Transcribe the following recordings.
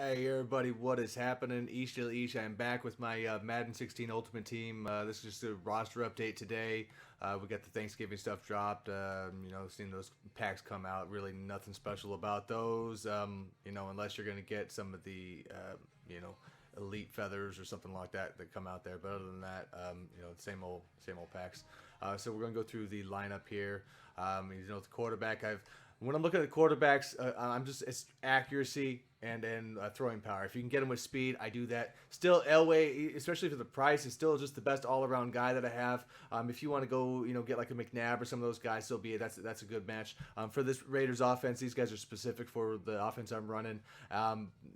Hey everybody, what is happening? Ish. I'm back with my Madden 16 Ultimate Team. This is just a roster update today. We got the Thanksgiving stuff dropped. Seeing those packs come out. Really nothing special about those. Unless you're going to get some of the, elite feathers or something like that come out there. But other than that, same old packs. So we're going to go through the lineup here. The quarterback. When I'm looking at the quarterbacks, it's accuracy and throwing power. If you can get him with speed, I do that. Still, Elway, especially for the price, is still just the best all-around guy that I have. If you want to go, get like a McNabb or some of those guys, so be it. That's a good match. For this Raiders offense, these guys are specific for the offense I'm running.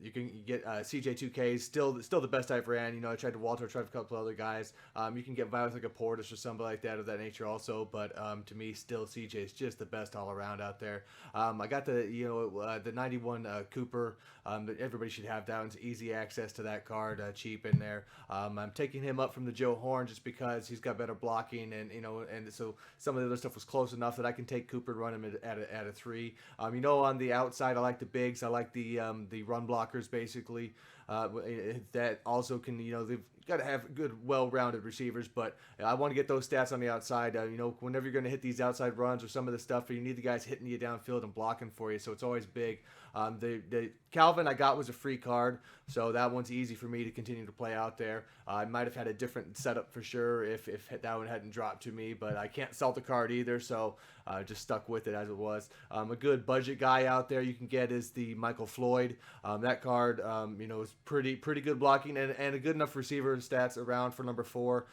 You can get CJ2K, still the best I've ran. I tried to Walter, tried a couple other guys. You can get by with like a Portis or somebody like that of that nature also. But to me, still CJ is just the best all-around out there. I got the 91 Cooper. Everybody should have that. It's easy access to that card, cheap in there. I'm taking him up from the Joe Horn just because he's got better blocking, and so some of the other stuff was close enough that I can take Cooper and run him at a 3. On the outside, I like the bigs. I like the run blockers basically. That also can, they've got to have good, well-rounded receivers, but I want to get those stats on the outside. Whenever you're going to hit these outside runs or some of the stuff, you need the guys hitting you downfield and blocking for you, so it's always big. The Calvin I got was a free card, so that one's easy for me to continue to play out there. I might have had a different setup for sure if that one hadn't dropped to me, but I can't sell the card either, so just stuck with it as it was. A good budget guy out there you can get is the Michael Floyd. That card, is pretty good blocking and a good enough receiver stats around for number 4.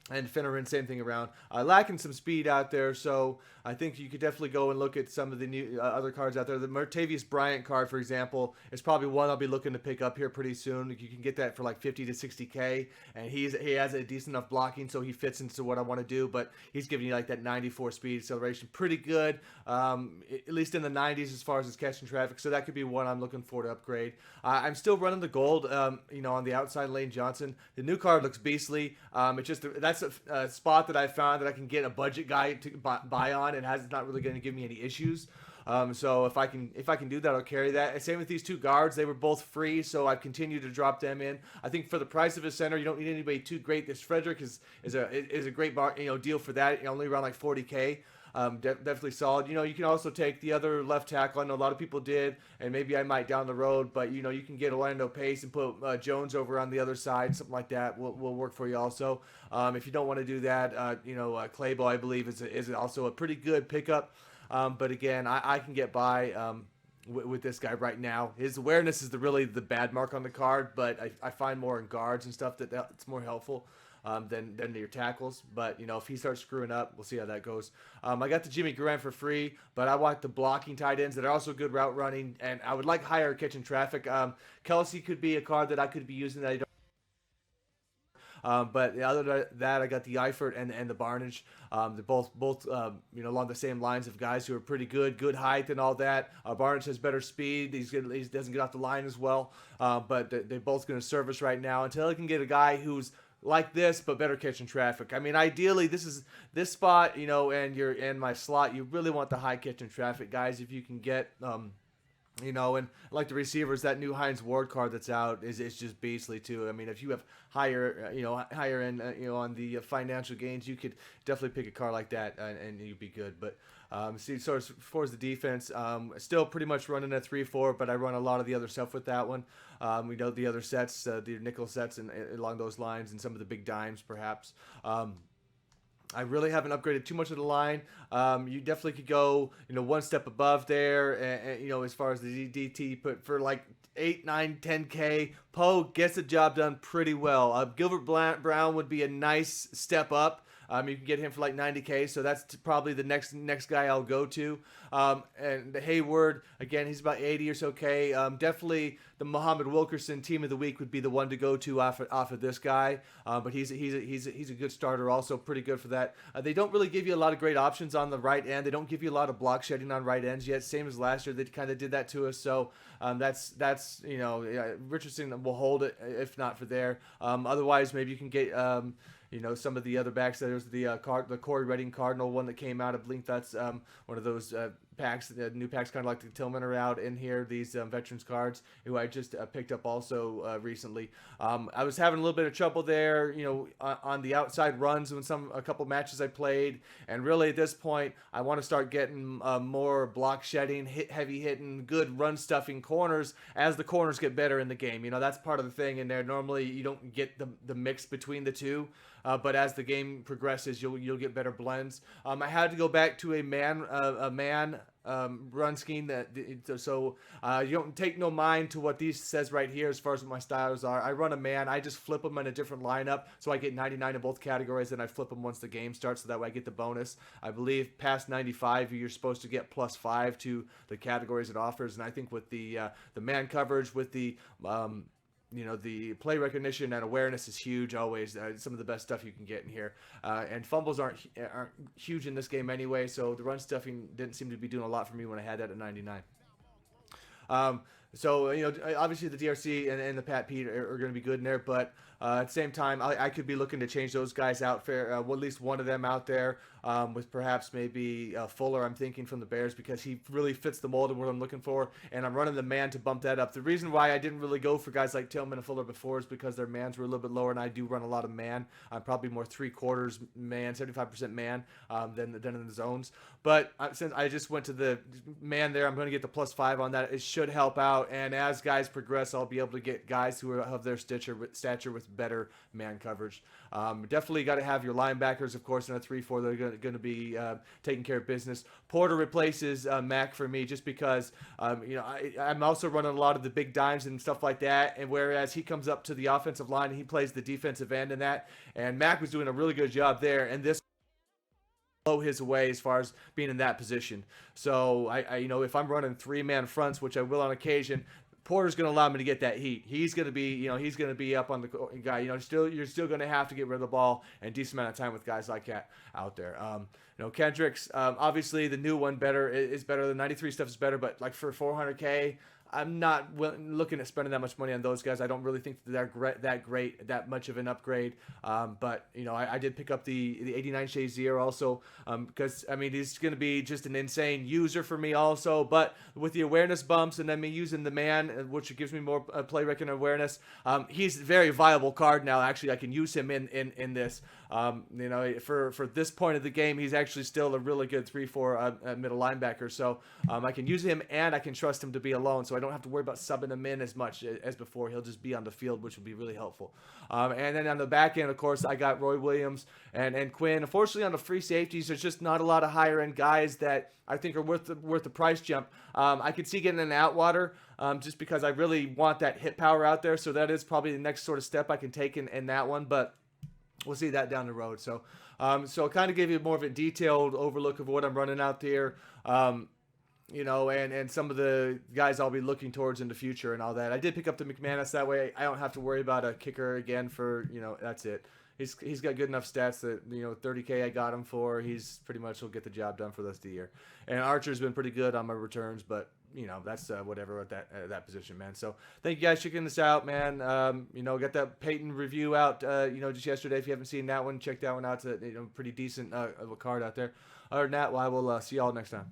And Finneran, same thing around. Lacking some speed out there, so I think you could definitely go and look at some of the new other cards out there. The Martavius Bryant card, for example, is probably one I'll be looking to pick up here pretty soon. You can get that for like 50 to 60K, and he has a decent enough blocking, so he fits into what I want to do. But he's giving you like that 94 speed acceleration, pretty good, at least in the 90s as far as his catching traffic. So that could be one I'm looking for to upgrade. I'm still running the gold, on the outside, Lane Johnson. The new card looks beastly. That's a spot that I found that I can get a budget guy to buy on, and it's not really going to give me any issues. So if I can do that, I'll carry that. And same with these two guards; they were both free, so I've continued to drop them in. I think for the price of a center, you don't need anybody too great. This Frederick is a great deal for that. Only around like 40K. Definitely solid. You can also take the other left tackle. I know a lot of people did, and maybe I might down the road. But you can get Orlando Pace and put Jones over on the other side, something like that. Will work for you also. If you don't want to do that, Claybo I believe is also a pretty good pickup. But again, I can get by. With this guy right now, his awareness is really the bad mark on the card, but I find more in guards and stuff that's more helpful. Than your tackles. But, if he starts screwing up, we'll see how that goes. I got the Jimmy Graham for free, but I want the blocking tight ends that are also good route running, and I would like higher catching traffic. Kelsey could be a card that I could be using that I don't. But other than that, I got the Eifert and the Barnage. They're both along the same lines of guys who are pretty good height and all that. Barnage has better speed. He doesn't get off the line as well. But they're both going to service right now until I can get a guy who's like this, but better catching traffic. I mean, ideally, this spot, and you're in my slot. You really want the high catching traffic guys if you can get. And like the receivers, that new Hines Ward card that's out is just beastly too. I mean, if you have higher end, on the financial gains, you could definitely pick a card like that and you'd be good. But so as far as the defense, still pretty much running a 3-4, but I run a lot of the other stuff with that one. We know the other sets, the nickel sets, and along those lines, and some of the big dimes perhaps. I really haven't upgraded too much of the line. You definitely could go, one step above there, and as far as the DT, but for like 8, 9, 10K, Poe gets the job done pretty well. Gilbert Brown would be a nice step up. You can get him for like 90K, so that's probably the next guy I'll go to. And the Hayward, again, he's about 80 or so K. Definitely the Muhammad Wilkerson team of the week would be the one to go to off of this guy. But he's a good starter, also pretty good for that. They don't really give you a lot of great options on the right end. They don't give you a lot of block shedding on right ends yet. Same as last year, they kind of did that to us. So Richardson will hold it if not for there. Otherwise, maybe you can get. Some of the other backs. There's the Corey Redding Cardinal one that came out. I believe that's one of those packs. The new packs kind of like the Tillman are out in here. These veterans cards, who I just picked up also recently. I was having a little bit of trouble there, on the outside runs when a couple matches I played, and really at this point I want to start getting more block shedding, heavy hitting, good run stuffing corners as the corners get better in the game. That's part of the thing in there. Normally you don't get the mix between the two. But as the game progresses, you'll get better blends. I had to go back to a man run scheme so you don't take no mind to what these says right here as far as what my styles are. I run a man. I just flip them in a different lineup, so I get 99 in both categories, and I flip them once the game starts, so that way I get the bonus. I believe past 95, you're supposed to get +5 to the categories it offers, and I think with the man coverage, with the the play recognition and awareness is huge always. Some of the best stuff you can get in here. And fumbles aren't huge in this game anyway, so the run stuffing didn't seem to be doing a lot for me when I had that at 99. So, obviously the DRC and the Pat Pete are going to be good in there, but at the same time, I could be looking to change those guys out, at least one of them out there, with perhaps maybe Fuller, I'm thinking, from the Bears, because he really fits the mold of what I'm looking for, and I'm running the man to bump that up. The reason why I didn't really go for guys like Tillman and Fuller before is because their mans were a little bit lower, and I do run a lot of man. I'm probably more 3/4 man, 75% man than in the zones. But since I just went to the man there, I'm going to get the +5 on that. It should help out, and as guys progress, I'll be able to get guys who have their stature with better man coverage. Definitely got to have your linebackers, of course, in a 3-4. They're going to be taking care of business. Porter replaces Mac for me just because, I'm also running a lot of the big dimes and stuff like that, and whereas he comes up to the offensive line and he plays the defensive end in that, and Mac was doing a really good job there, and this blow his way as far as being in that position. So I if I'm running 3-man fronts, which I will on occasion, Porter's going to allow me to get that heat. He's going to be, he's going to be up on the guy. You're still going to have to get rid of the ball and decent amount of time with guys like that out there. Kendricks, obviously the new one is better. The 93 stuff is better, but like for 400K, I'm not looking at spending that much money on those guys. I don't really think they're that much of an upgrade. But I did pick up the 89 Shazier also, because he's going to be just an insane user for me also. But with the awareness bumps and then me using the man, which gives me more play recon awareness, he's a very viable card now. Actually, I can use him in this. For this point of the game, he's actually still a really good 3-4 middle linebacker. So I can use him and I can trust him to be alone. So I don't have to worry about subbing him in as much as before. He'll just be on the field, which will be really helpful. And then on the back end, of course, I got Roy Williams and Quinn. Unfortunately, on the free safeties, there's just not a lot of higher end guys that I think are worth the price jump. I could see getting an Outwater just because I really want that hit power out there. So that is probably the next sort of step I can take in that one. But we'll see that down the road. So I'll kind of give you more of a detailed overlook of what I'm running out there. And some of the guys I'll be looking towards in the future and all that. I did pick up the McManus, that way I don't have to worry about a kicker again for, that's it. He's got good enough stats that, $30K I got him for. He's pretty much will get the job done for the rest of the year. And Archer's been pretty good on my returns, but that's whatever at that position, man. So thank you guys for checking this out, man. Got that Peyton review out, just yesterday. If you haven't seen that one, check that one out. It's a pretty decent of a card out there. Other than that, I will see y'all next time.